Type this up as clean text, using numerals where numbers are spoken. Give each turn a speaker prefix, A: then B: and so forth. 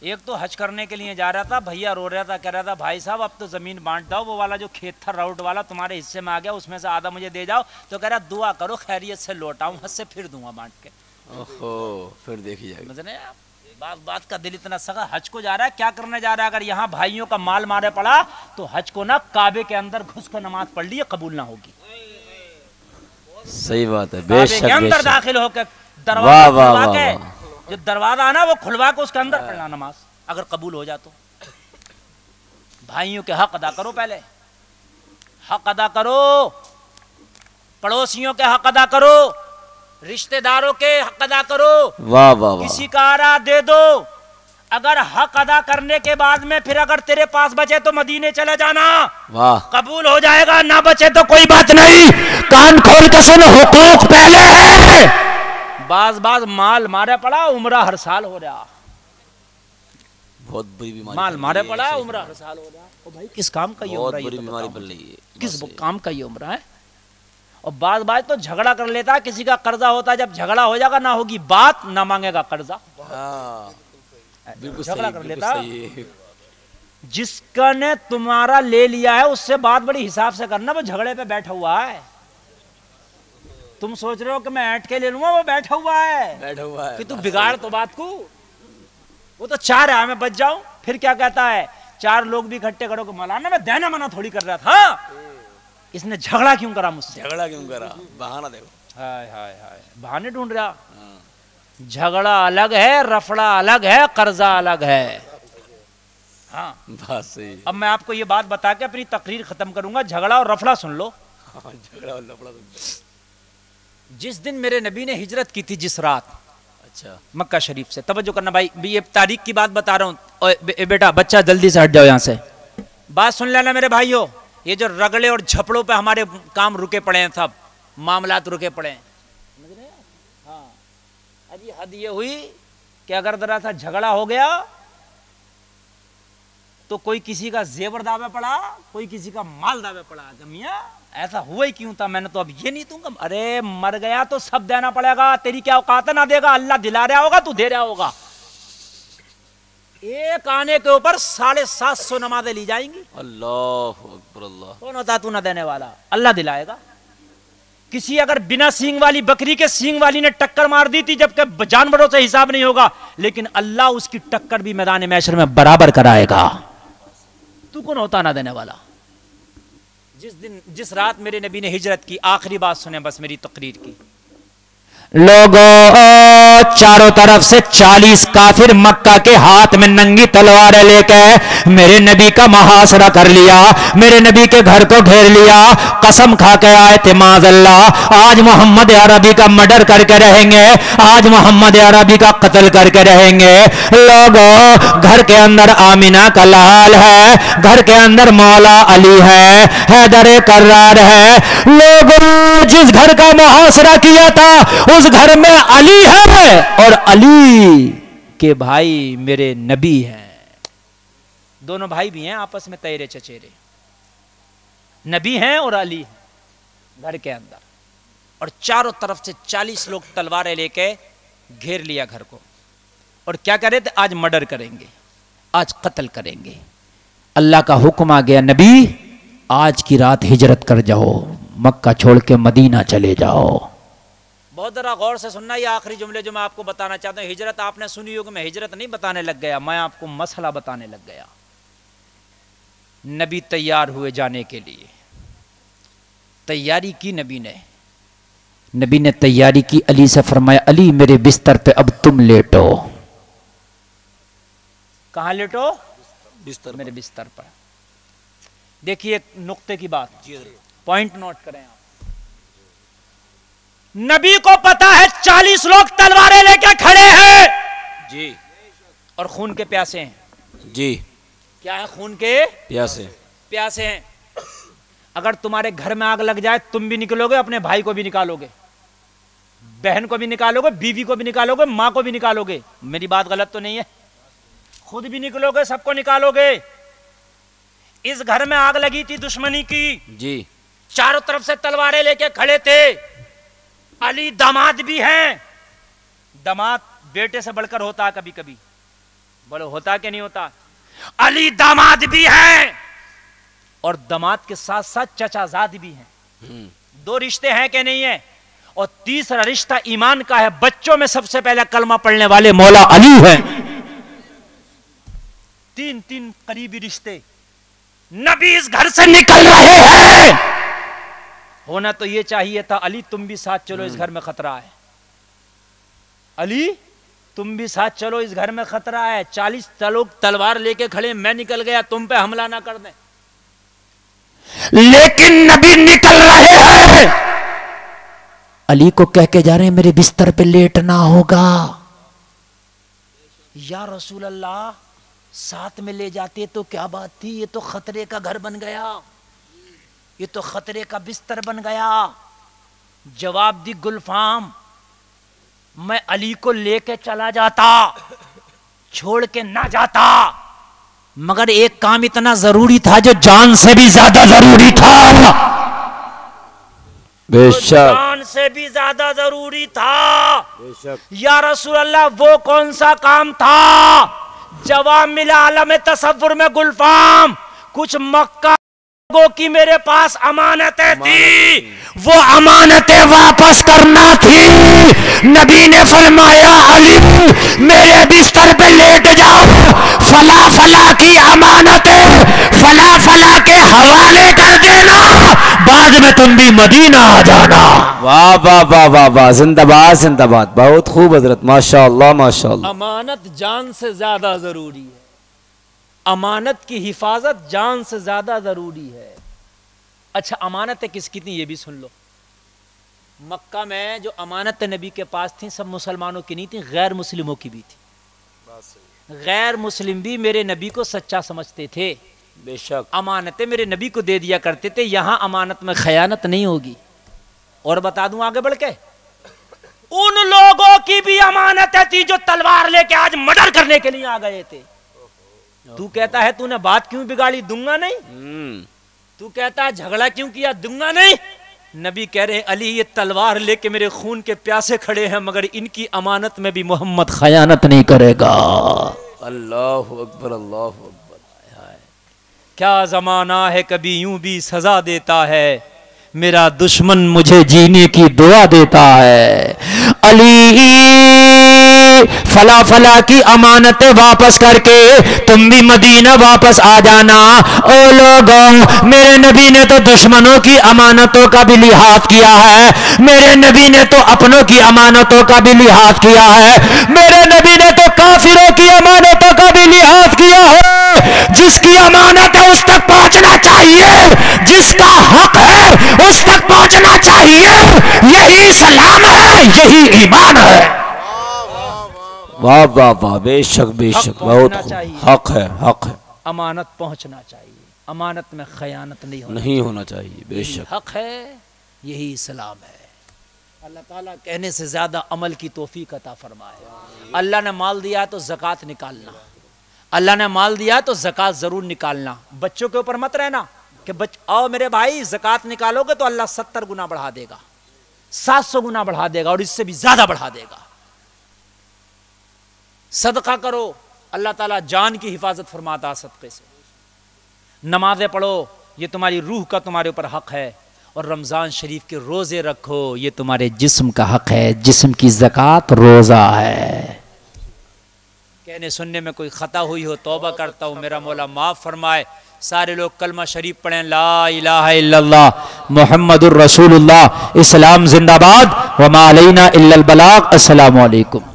A: ایک تو حج کرنے کے لیے جا رہا تھا، بھیا رو رہا تھا، کہہ رہا تھا بھائی صاحب اب تو زمین بانٹ دو، وہ والا جو کھیت تھا راؤٹ والا تمہارے حصے میں آ گیا، اس میں سے آدھا مجھے دے جاؤ، تو کہہ رہا دعا کرو خیریت سے لوٹ آؤں، حج سے پھر دوں گا بانٹ کے۔
B: اوہو، پھر دیکھی جائے گی۔
A: مجھے بات کا دل اتنا سخت، حج کو جا رہا ہے، کیا کرنے جا رہا ہے؟ اگر یہاں بھائیوں کا مال مارے پڑا تو حج کو نہ کعبے کے اندر گھس کر نماز پڑھ لی، قبول نہ ہوگی۔
B: صحیح بات ہے، بے شک
A: کعبے کے
B: بے
A: اندر
B: شک۔
A: داخل ہو کے
B: واہ
A: دروازہ
B: واہ
A: کھلوا
B: واہ
A: کے،
B: واہ۔
A: جو دروازہ آنا وہ کھلوا کے اس کے اندر پڑھنا نماز، اگر قبول ہو جا تو۔ بھائیوں کے حق ادا کرو، پہلے حق ادا کرو، پڑوسیوں کے حق ادا کرو، رشتہ داروں کے حق ادا کرو،
B: واہ واہ واہ۔
A: کسی کا آرا دے دو۔ اگر حق ادا کرنے کے بعد میں پھر اگر تیرے پاس بچے تو مدینے چلے جانا،
B: واہ،
A: قبول ہو جائے گا، نہ بچے تو کوئی بات نہیں، کان کھول کے سن، حقوق پہلے ہے۔ بعض مال مارے پڑا، عمرہ ہر سال ہو رہا،
B: بہت بری بیماری
A: مال
B: پھیل
A: مارے
B: رہی ہے،
A: پڑا،
B: صحیح
A: عمرہ ہر سال ہو رہا۔ او بھائی کس کام کا یہ
B: بہت
A: عمرہ؟
B: بری
A: یہ تو
B: بیماری
A: بتاؤ
B: پھیل
A: مجھے،
B: رہی ہے۔
A: کس
B: بس
A: کام کا یہ عمرہ ہے؟ اور بعض تو جھگڑا کر لیتا ہے، کسی کا قرضہ ہوتا ہے، جب جھگڑا ہو جائے گا نہ ہوگی بات، نہ مانگے گا قرضہ،
B: ہاں، بالکل
A: جھگڑا
B: صحیح،
A: کر
B: بالکل
A: لیتا۔
B: صحیح۔
A: جس کا نے تمہارا لے لیا ہے اس سے بات بڑی حساب سے کرنا، وہ جھگڑے پہ بیٹھا ہوا ہے۔ تم سوچ رہے ہو کہ میں اینٹ کے لے لوں گا، وہ بیٹھا ہوا ہے
B: بیٹھا ہوا ہے،
A: کہ تو بگاڑ تو بات کو، وہ تو چاہ رہا ہے میں بچ جاؤں، پھر کیا کہتا ہے، چار لوگ بھی اکٹھے کرو کہ مولانا میں دینا منع تھوڑی کر رہا تھا، اس نے جھگڑا کیوں کرا مجھ سے؟
B: جھگڑا کیوں کرا؟ بہانہ دیکھو۔
A: ہائے ہائے ہائے، بہانے ڈھونڈ رہا۔ جھگڑا الگ ہے، رفڑا الگ ہے، قرضہ الگ ہے۔ ہاں،
B: بات صحیح۔
A: اب میں آپ کو یہ بات بتا کے اپنی تقریر ختم کروں گا، جھگڑا اور رفڑا سن لو۔
B: ہاں، جھگڑا اور لفڑا۔
A: جس دن میرے نبی نے ہجرت کی تھی، جس رات،
B: اچھا،
A: مکہ شریف سے، توجہ کرنا بھائی، یہ تاریخ کی بات بتا رہا ہوں، اے بیٹا بچہ جلدی سے ہٹ جاؤ یہاں سے، بات سن لینا میرے بھائیو، یہ جو رگڑے اور جھپڑوں پہ ہمارے کام رکے پڑے ہیں، سب معاملات رکے پڑے ہیں، ہاں، ابھی حد یہ ہوئی کہ اگر ذرا سا جھگڑا ہو گیا تو کوئی کسی کا زیور دعوے پڑا، کوئی کسی کا مال دعوے پڑا، کہ میاں ایسا ہوا ہی کیوں تھا، میں نے تو اب یہ نہیں دوں گا، ارے مر گیا تو سب دینا پڑے گا، تیری کیا اوقات ہے نہ دے گا، اللہ دلا رہا ہوگا تو دے رہا ہوگا۔ ایک آنے کے اوپر 750 نمازیں لی جائیں گی،
B: اللہ اکبر، اللہ۔
A: کون ہوتا تو نہ دینے والا؟ اللہ دلائے گا۔ کسی اگر بنا سینگ والی بکری کے سینگ والی نے ٹکر مار دی تھی، جبکہ جانوروں سے حساب نہیں ہوگا، لیکن اللہ اس کی ٹکر بھی میدان محشر میں برابر کرائے گا۔ تو کون ہوتا نہ دینے والا؟ جس رات میرے نبی نے ہجرت کی، آخری بات سنیں بس میری تقریر کی، لوگوں چاروں طرف سے 40 کافر مکہ کے ہاتھ میں ننگی تلواریں لے کے میرے نبی کا محاصرہ کر لیا، میرے نبی کے گھر کو گھیر لیا، قسم کھا کے آئے تھے معاذ اللہ آج محمد عربی کا مرڈر کر کے رہیں گے، آج محمد عربی کا قتل کر کے رہیں گے۔ لوگوں گھر کے اندر آمینہ کا لال ہے، گھر کے اندر مولا علی ہے، حیدر کرار ہے، لوگوں جس گھر کا محاصرہ کیا تھا اس گھر میں علی ہے، اور علی کے بھائی میرے نبی ہیں، دونوں بھائی بھی ہیں آپس میں تیرے چچیرے، نبی ہیں اور علی ہیں گھر کے اندر، اور چاروں طرف سے 40 لوگ تلواریں لے کے گھیر لیا گھر کو، اور کیا کر رہے تھے؟ آج مرڈر کریں گے، آج قتل کریں گے۔ اللہ کا حکم آ گیا، نبی آج کی رات ہجرت کر جاؤ، مکہ چھوڑ کے مدینہ چلے جاؤ۔ بہت ذرا غور سے سننا، یہ آخری جملے جو میں آپ کو بتانا چاہتا ہوں، ہجرت آپ نے سنی ہوگی، میں ہجرت نہیں بتانے لگ گیا، میں آپ کو مسئلہ بتانے لگ گیا۔ نبی تیار ہوئے جانے کے لیے، تیاری کی نبی نے تیاری کی، علی سے فرمایا علی میرے بستر پہ اب تم لیٹو۔ کہاں لیٹو؟
B: بستر،
A: میرے بستر پر۔ دیکھیے ایک نقطے کی بات، پوائنٹ نوٹ کریں آپ، نبی کو پتا ہے 40 لوگ تلواریں لے کے کھڑے ہیں
B: جی،
A: اور خون کے پیاسے ہیں،
B: جی،
A: کیا ہے؟ خون کے پیاسے ہیں۔ اگر تمہارے گھر میں آگ لگ جائے تم بھی نکلو گے، اپنے بھائی کو بھی نکالو گے، بہن کو بھی نکالو گے، بیوی کو بھی نکالو گے، ماں کو بھی نکالو گے، میری بات غلط تو نہیں ہے؟ خود بھی نکلو گے، سب کو نکالو گے۔ اس گھر میں آگ لگی تھی دشمنی کی،
B: جی،
A: چاروں طرف سے تلواریں لے کے کھڑے تھے، علی داماد بھی ہیں، داماد بیٹے سے بڑھ کر ہوتا ہے کبھی کبھی، بولو ہوتا کہ نہیں ہوتا؟ علی داماد بھی ہیں اور داماد کے ساتھ ساتھ چچا زاد بھی ہیں. دو رشتے ہیں کہ نہیں ہیں؟ اور تیسرا رشتہ ایمان کا ہے. بچوں میں سب سے پہلے کلمہ پڑھنے والے مولا علی ہیں. تین قریبی رشتے. نبی اس گھر سے نکل رہے ہیں. ہونا تو یہ چاہیے تھا علی تم بھی ساتھ چلو اس گھر میں خطرہ ہے. علی تم بھی ساتھ چلو اس گھر میں خطرہ ہے. 40 لوگ تلوار لے کے کھڑے, میں نکل گیا تم پہ حملہ نہ کر دیں. لیکن نبی نکل رہے ہیں, علی کو کہہ کے جا رہے ہیں میرے بستر پہ لیٹنا ہوگا. یا رسول اللہ ساتھ میں لے جاتے تو کیا بات تھی, یہ تو خطرے کا گھر بن گیا, یہ تو خطرے کا بستر بن گیا. جواب دی گلفام, میں علی کو لے کے چلا جاتا, چھوڑ کے نہ جاتا, مگر ایک کام اتنا ضروری تھا جو جان سے بھی زیادہ ضروری تھا.
B: بے شک
A: جان سے بھی زیادہ ضروری تھا. یا رسول اللہ وہ کون سا کام تھا؟ جواب ملا عالم تصور میں گلفام, کچھ مکہ کی میرے پاس امانتیں تھی, وہ امانتیں واپس کرنا تھی. نبی نے فرمایا علی میرے بستر پہ لیٹ جاؤ, فلا فلا کی امانتیں فلا فلا کے حوالے کر دینا, بعد میں تم بھی مدینہ آ جانا.
B: واہ واہ واہ واہ واہ, زندہ باد زندہ باد, بہت خوب حضرت, ماشاء اللہ ماشاء اللہ.
A: امانت جان سے زیادہ ضروری ہے. امانت کی حفاظت جان سے زیادہ ضروری ہے. اچھا امانتیں کس کی تھیں یہ بھی سن لو. مکہ میں جو امانت نبی کے پاس تھیں سب مسلمانوں کی نہیں تھیں, غیر مسلموں کی بھی تھی. غیر مسلم بھی میرے نبی کو سچا سمجھتے تھے.
B: بے شک
A: امانتیں میرے نبی کو دے دیا کرتے تھے, یہاں امانت میں خیانت نہیں ہوگی. اور بتا دوں آگے بڑھ کے, ان لوگوں کی بھی امانتیں تھی جو تلوار لے کے آج مرڈر کرنے کے لیے آ گئے تھے. تو کہتا ہے تو نے بات کیوں بگاڑی, دوں گا نہیں. تو کہتا ہے جھگڑا کیوں کیا, دوں گا نہیں. نبی کہہ رہے ہیں علی یہ تلوار لے کے میرے خون کے پیاسے کھڑے ہیں, مگر ان کی امانت میں بھی محمد خیانت نہیں کرے گا.
B: اللہ اکبر اللہ اکبر.
A: کیا زمانہ ہے کبھی یوں بھی سزا دیتا ہے, میرا دشمن مجھے جینے کی دعا دیتا ہے. علی فلا فلا کی امانتیں واپس کر کے تم بھی مدینہ واپس آ جانا. او لوگوں, میرے نبی نے تو دشمنوں کی امانتوں کا بھی لحاظ کیا ہے, میرے نبی نے تو اپنوں کی امانتوں کا بھی لحاظ کیا ہے, میرے نبی نے تو کافروں کی امانتوں کا بھی لحاظ کیا ہے. جس کی امانت ہے اس تک پہنچنا چاہیے, جس کا حق ہے اس تک پہنچنا چاہیے. یہی اسلام ہے, یہی ایمان ہے.
B: واہ واہ واہ, بے شک بے شک, بہت خوب. حق ہے حق ہے,
A: امانت پہنچنا چاہیے, امانت میں خیانت
B: نہیں ہونا چاہیے. بے شک
A: حق ہے, یہی اسلام ہے. اللہ تعالیٰ کہنے سے زیادہ عمل کی توفیق عطا فرمائے. اللہ نے مال دیا تو زکوٰۃ نکالنا, اللہ نے مال دیا تو زکوٰۃ ضرور نکالنا. بچوں کے اوپر مت رہنا کہ آؤ میرے بھائی زکوٰۃ نکالو گے تو اللہ 70 گنا بڑھا دے گا, 700 گنا بڑھا دے گا, اور اس سے بھی زیادہ بڑھا دے گا. صدقہ کرو, اللہ تعالیٰ جان کی حفاظت فرماتا صدقے سے. نمازیں پڑھو, یہ تمہاری روح کا تمہارے اوپر حق ہے. اور رمضان شریف کے روزے رکھو, یہ تمہارے جسم کا حق ہے. جسم کی زکوٰۃ روزہ ہے. کہنے سننے میں کوئی خطا ہوئی ہو توبہ کرتا ہوں, میرا مولا معاف فرمائے. سارے لوگ کلمہ شریف پڑھیں, لا الہ الا اللہ محمد الرسول اللہ. اسلام زندہ باد, وما علینا الا البلاغ. السلام علیکم.